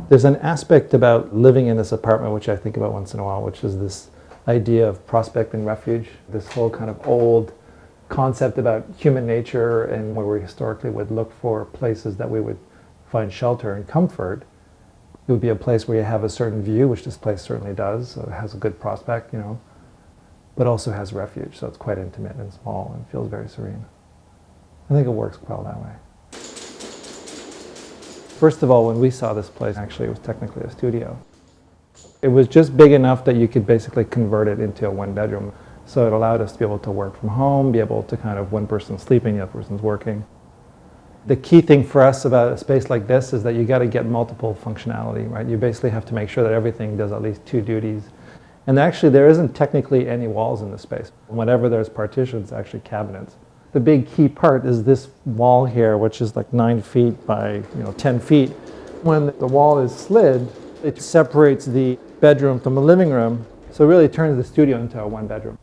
There's an aspect about living in this apartment which I think about once in a while, which is this idea of prospect and refuge, this whole kind of old concept about human nature and where we historically would look for places that we would find shelter and comfort. It would be a place where you have a certain view, which this place certainly does, so it has a good prospect, you know, but also has refuge, so it's quite intimate and small and feels very serene. I think it works well that way. First of all, when we saw this place, actually it was technically a studio. It was just big enough that you could basically convert it into a one-bedroom. So it allowed us to be able to work from home, be able to kind of one person's sleeping, the other person's working. The key thing for us about a space like this is that you got to get multiple functionality, right? You basically have to make sure that everything does at least two duties. And actually there isn't technically any walls in this space. Whenever there's partitions, actually cabinets. The big key part is this wall here, which is like 9 feet by 10 feet. When the wall is slid, it separates the bedroom from the living room, so it really turns the studio into a one bedroom.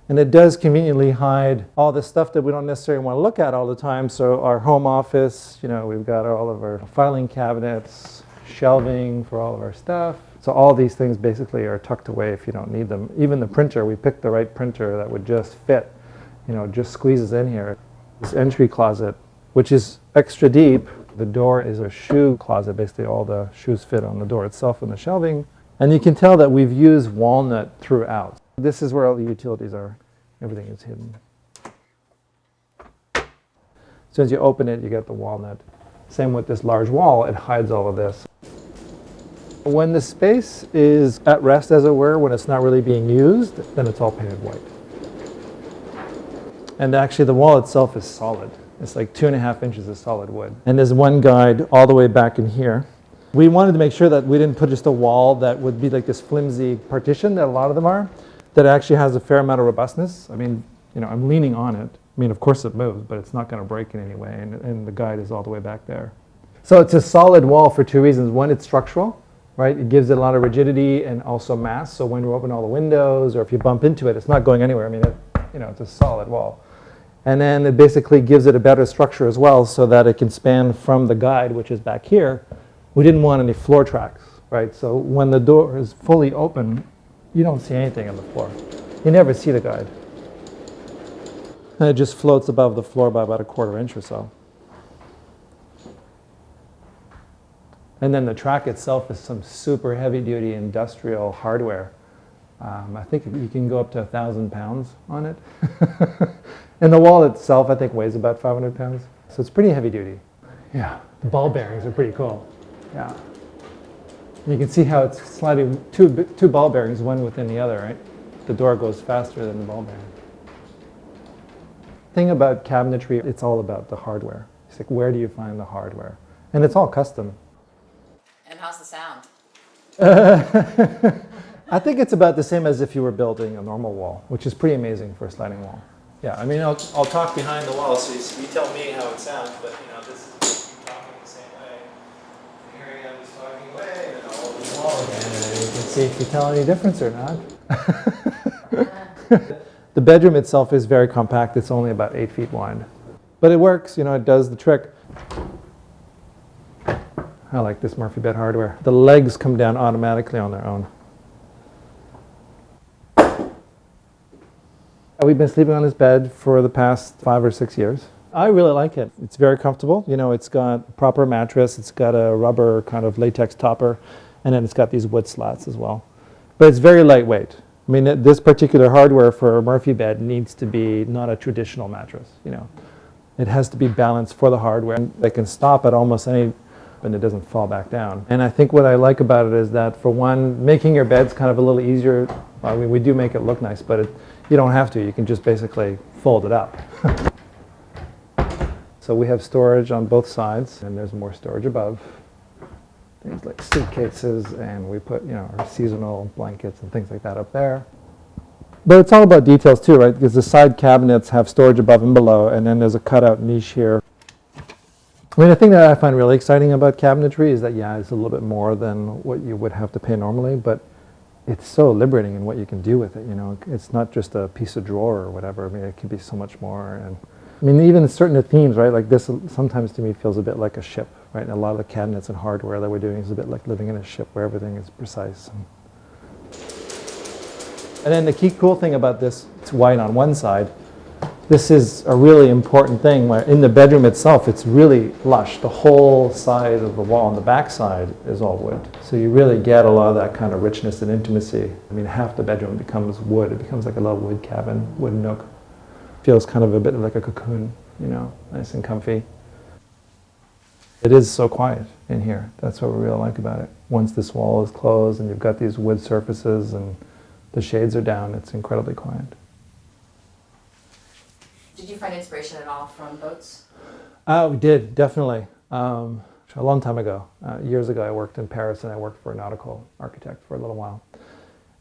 And it does conveniently hide all the stuff that we don't necessarily want to look at all the time. So our home office, we've got all of our filing cabinets, shelving for all of our stuff. So all these things basically are tucked away if you don't need them. Even the printer, we picked the right printer that would just fit, just squeezes in here. This entry closet, which is extra deep. The door is a shoe closet. Basically all the shoes fit on the door itself and the shelving. And you can tell that we've used walnut throughout. This is where all the utilities are. Everything is hidden. As soon as you open it, you get the walnut. Same with this large wall, it hides all of this. When the space is at rest, as it were, when it's not really being used, then it's all painted white. And actually the wall itself is solid. It's like 2.5 inches of solid wood. And there's one guide all the way back in here. We wanted to make sure that we didn't put just a wall that would be like this flimsy partition that a lot of them are, that actually has a fair amount of robustness. I mean, I'm leaning on it. I mean, of course it moves, but it's not going to break in any way, and the guide is all the way back there. So it's a solid wall for two reasons. One, it's structural, right? It gives it a lot of rigidity and also mass, so when you open all the windows or if you bump into it, it's not going anywhere. I mean, it's a solid wall. And then it basically gives it a better structure as well so that it can span from the guide, which is back here. We didn't want any floor tracks, right? So when the door is fully open, you don't see anything on the floor. You never see the guide. And it just floats above the floor by about 1/4 inch or so. And then the track itself is some super heavy-duty industrial hardware. I think you can go up to 1,000 pounds on it. And the wall itself, I think, weighs about 500 pounds. So it's pretty heavy-duty. Yeah, the ball bearings are pretty cool. Yeah. You can see how it's sliding two ball bearings, one within the other, right? The door goes faster than the ball bearing. Thing about cabinetry, it's all about the hardware. It's like, where do you find the hardware? And it's all custom. And how's the sound? I think it's about the same as if you were building a normal wall, which is pretty amazing for a sliding wall. Yeah, I mean, I'll talk behind the wall, so you tell me how it sounds, but this is talking the same way. Here I am just talking away, and all over the wall again, and you can see if you tell any difference or not. The bedroom itself is very compact. It's only about 8 feet wide. But it works, it does the trick. I like this Murphy bed hardware. The legs come down automatically on their own. We've been sleeping on this bed for the past 5 or 6 years. I really like it. It's very comfortable. It's got a proper mattress. It's got a rubber kind of latex topper, and then it's got these wood slats as well. But it's very lightweight. I mean, this particular hardware for a Murphy bed needs to be not a traditional mattress, It has to be balanced for the hardware. They can stop at almost any, and it doesn't fall back down. And I think what I like about it is that, for one, making your bed's kind of a little easier. I mean, we do make it look nice, but you don't have to. You can just basically fold it up. So we have storage on both sides, and there's more storage above. Things like suitcases, and we put, our seasonal blankets and things like that up there. But it's all about details too, right? Because the side cabinets have storage above and below, and then there's a cutout niche here. I mean, the thing that I find really exciting about cabinetry is that, yeah, it's a little bit more than what you would have to pay normally, but it's so liberating in what you can do with it, It's not just a piece of drawer or whatever. I mean, it can be so much more. And I mean, even certain themes, right? Like this sometimes to me feels a bit like a ship. right? And a lot of the cabinets and hardware that we're doing is a bit like living in a ship where everything is precise. And then the key cool thing about this, it's white on one side. This is a really important thing where in the bedroom itself, it's really lush. The whole side of the wall on the back side is all wood. So you really get a lot of that kind of richness and intimacy. I mean, half the bedroom becomes wood. It becomes like a little wood cabin, wood nook. Feels kind of a bit like a cocoon, you know, nice and comfy. It is so quiet in here. That's what we really like about it. Once this wall is closed and you've got these wood surfaces and the shades are down, it's incredibly quiet. Did you find inspiration at all from boats? We did, definitely. A long time ago. Years ago I worked in Paris and I worked for a nautical architect for a little while.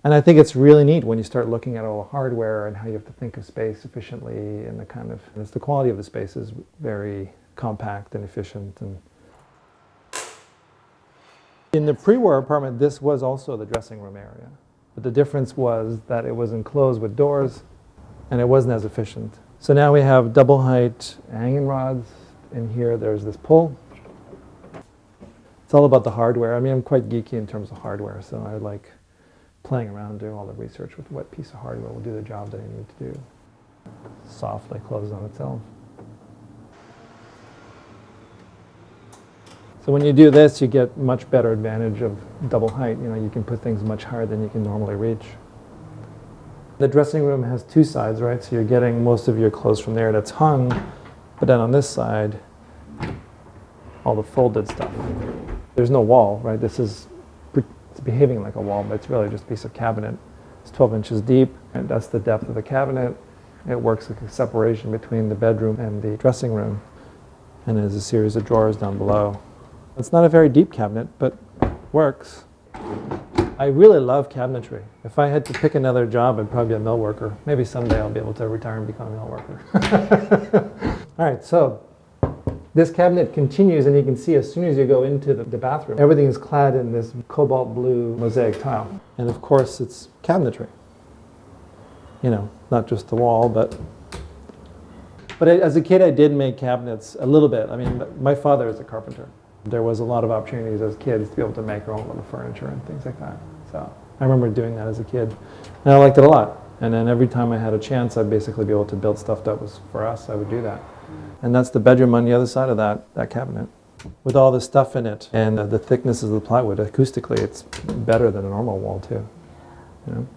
And I think it's really neat when you start looking at all the hardware and how you have to think of space efficiently and the quality of the space is very compact and efficient. And in the pre-war apartment, this was also the dressing room area. But the difference was that it was enclosed with doors and it wasn't as efficient. So now we have double height hanging rods. In here there's this pull. It's all about the hardware. I mean, I'm quite geeky in terms of hardware, so I like playing around doing all the research with what piece of hardware will do the job that I need to do. Softly closes on itself. So when you do this, you get much better advantage of double height. You know, you can put things much higher than you can normally reach. The dressing room has two sides, right? So you're getting most of your clothes from there that's hung, but then on this side, all the folded stuff. There's no wall, right? It's behaving like a wall, but it's really just a piece of cabinet. It's 12 inches deep, and that's the depth of the cabinet. It works like a separation between the bedroom and the dressing room. And there's a series of drawers down below. It's not a very deep cabinet, but works. I really love cabinetry. If I had to pick another job, I'd probably be a mill worker. Maybe someday I'll be able to retire and become a mill worker. All right, so this cabinet continues, and you can see as soon as you go into the bathroom, everything is clad in this cobalt blue mosaic tile. And of course, it's cabinetry. You know, not just the wall, but as a kid, I did make cabinets a little bit. I mean, my father is a carpenter. There was a lot of opportunities as kids to be able to make our own little furniture and things like that. So I remember doing that as a kid, and I liked it a lot. And then every time I had a chance, I'd basically be able to build stuff that was for us. I would do that. And that's the bedroom on the other side of that cabinet, with all this stuff in it and the thickness of the plywood. Acoustically, it's better than a normal wall too. You know?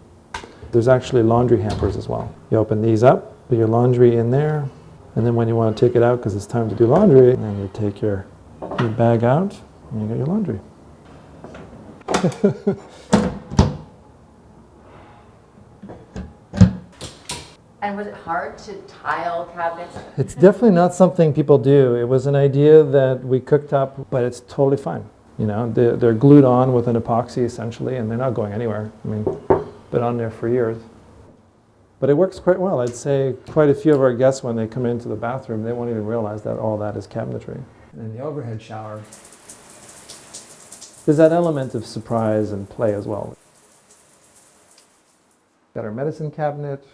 There's actually laundry hampers as well. You open these up, put your laundry in there, and then when you want to take it out because it's time to do laundry, then you take your bag out, and you got your laundry. And was it hard to tile cabinets? It's definitely not something people do. It was an idea that we cooked up, but it's totally fine. You know, they're glued on with an epoxy essentially, and they're not going anywhere. I mean, been on there for years. But it works quite well. I'd say quite a few of our guests, when they come into the bathroom, they won't even realize that all that is cabinetry. And in the overhead shower, there's that element of surprise and play as well. Got our medicine cabinet,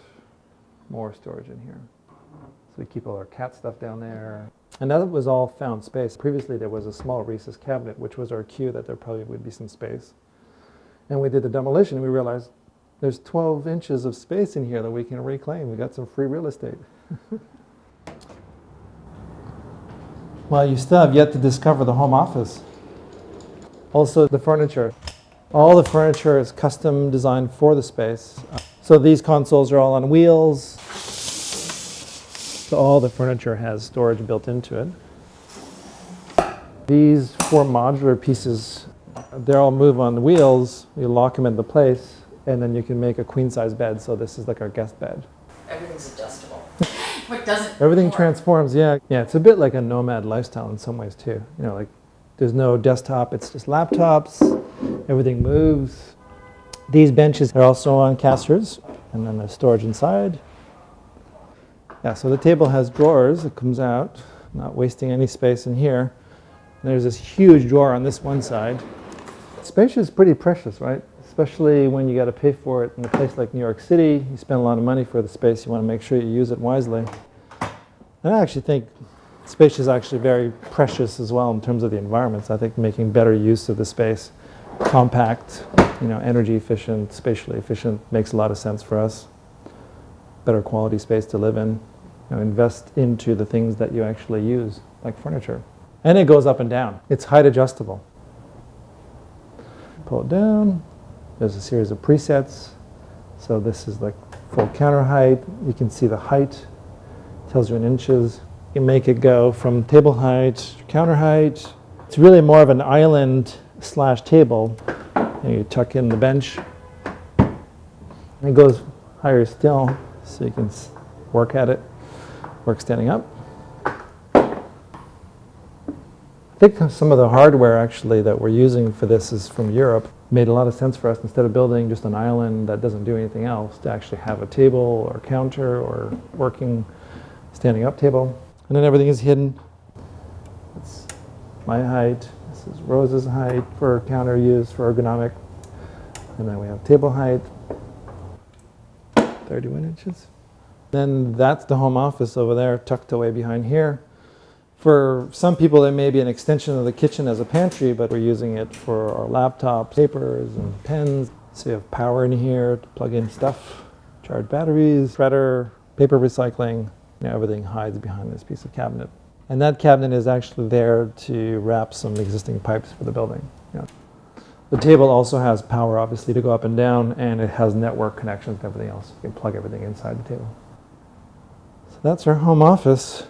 more storage in here. So we keep all our cat stuff down there. And that was all found space. Previously there was a small recessed cabinet, which was our cue that there probably would be some space. And we did the demolition and we realized there's 12 inches of space in here that we can reclaim. We got some free real estate. Well, you still have yet to discover the home office. Also the furniture. All the furniture is custom designed for the space. So these consoles are all on wheels. So all the furniture has storage built into it. These 4 modular pieces, they all move on the wheels. You lock them into place, and then you can make a queen-size bed. So this is like our guest bed. Everything's adjustable. What doesn't? Everything transforms, yeah. Yeah, it's a bit like a nomad lifestyle in some ways too. You know, like there's no desktop, it's just laptops. Everything moves. These benches are also on casters, and then there's storage inside. Yeah, so the table has drawers. It comes out, not wasting any space in here. And there's this huge drawer on this one side. Space is pretty precious, right? Especially when you got to pay for it in a place like New York City. You spend a lot of money for the space. You want to make sure you use it wisely. And I actually think Space is actually very precious as well in terms of the environments. I think making better use of the space, compact, energy efficient, spatially efficient, makes a lot of sense for us. Better quality space to live in. Invest into the things that you actually use, like furniture. And it goes up and down. It's height adjustable. Pull it down. There's a series of presets. So this is like full counter height. You can see the height. Tells you in inches. You make it go from table height to counter height. It's really more of an island / table. And you tuck in the bench. And it goes higher still, so you can work at it. Work standing up. I think some of the hardware actually that we're using for this is from Europe. Made a lot of sense for us, instead of building just an island that doesn't do anything else, to actually have a table or counter or working standing up table. And then everything is hidden. It's my height. This is Rosa's height for counter use for ergonomic. And then we have table height, 31 inches. Then that's the home office over there, tucked away behind here. For some people, it may be an extension of the kitchen as a pantry, but we're using it for our laptops, papers, and pens. So you have power in here to plug in stuff, charge batteries, shredder, paper recycling. Everything hides behind this piece of cabinet. And that cabinet is actually there to wrap some existing pipes for the building. The table also has power, obviously, to go up and down, and it has network connections and everything else. You can plug everything inside the table. So that's our home office.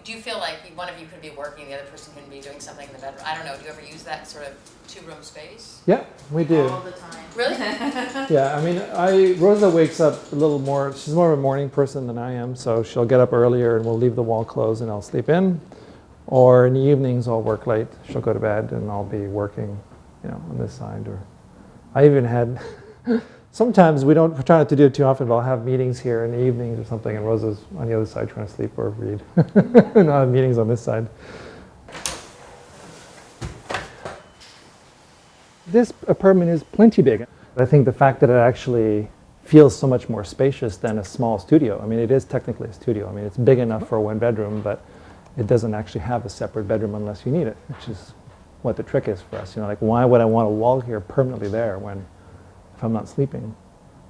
Do you feel like one of you could be working, the other person can be doing something in the bedroom? I don't know. Do you ever use that sort of two-room space? Yeah, we do. All the time. Really? Yeah, I mean, Rosa wakes up a little more. She's more of a morning person than I am, so she'll get up earlier and we'll leave the wall closed and I'll sleep in. Or in the evenings, I'll work late. She'll go to bed and I'll be working, on this side. Or I even had. Sometimes we try not to do it too often, but I'll have meetings here in the evenings or something, and Rosa's on the other side trying to sleep or read. And I'll have meetings on this side. This apartment is plenty big. I think the fact that it actually feels so much more spacious than a small studio. I mean, it is technically a studio. I mean, it's big enough for a one bedroom, but it doesn't actually have a separate bedroom unless you need it, which is what the trick is for us. Like, why would I want a wall here permanently there when, if I'm not sleeping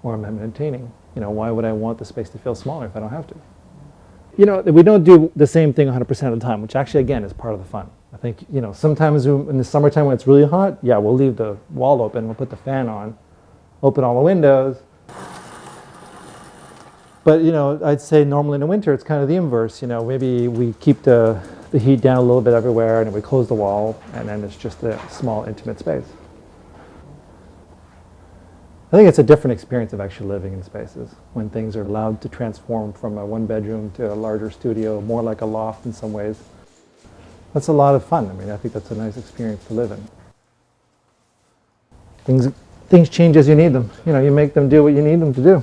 or I'm maintaining, why would I want the space to feel smaller if I don't have to? We don't do the same thing 100% of the time, which actually, again, is part of the fun. I think, sometimes in the summertime when it's really hot, yeah, we'll leave the wall open, we'll put the fan on, open all the windows. But, I'd say normally in the winter, it's kind of the inverse. Maybe we keep the heat down a little bit everywhere and we close the wall, and then it's just a small, intimate space. I think it's a different experience of actually living in spaces when things are allowed to transform from a one bedroom to a larger studio, more like a loft in some ways. That's a lot of fun. I mean, I think that's a nice experience to live in. Things change as you need them. You make them do what you need them to do.